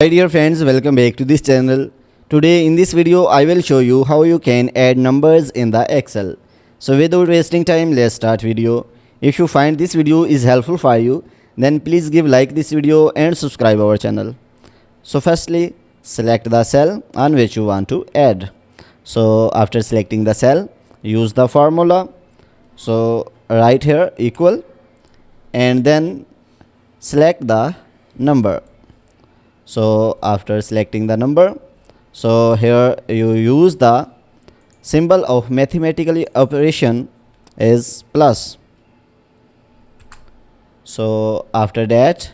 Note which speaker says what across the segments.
Speaker 1: Hi dear friends, welcome back to this channel. Today in this video I will show you how you can add numbers in the Excel. So without wasting time, let's start video. If you find this video is helpful for you, then please give like this video and subscribe our channel. So firstly, select the cell on which you want to add. So after selecting the cell, use the formula. So write here equal and then select the number. So after selecting the number, so here you use the symbol of mathematical operation is plus. So after that,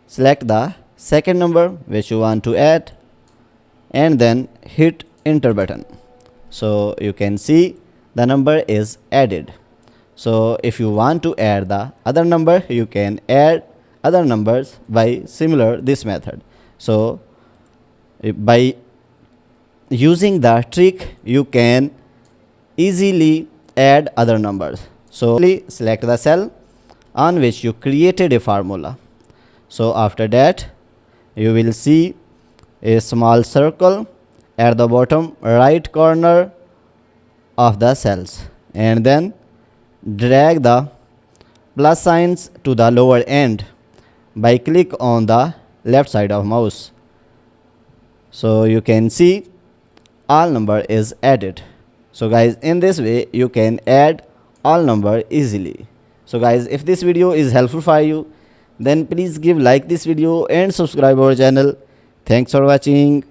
Speaker 1: select the second number which you want to add and then hit enter button. So you can see the number is added. So if you want to add the other number, you can add other numbers by similar this method. So by using the trick, you can easily add other numbers. So select the cell on which you created a formula. So after that, you will see a small circle at the bottom right corner of the cells, and then drag the plus signs to the lower end by click on the left side of mouse. So you can see all number is added. So guys, in this way you can add all number easily. So guys, if this video is helpful for you, then please give like this video and subscribe our channel. Thanks for watching.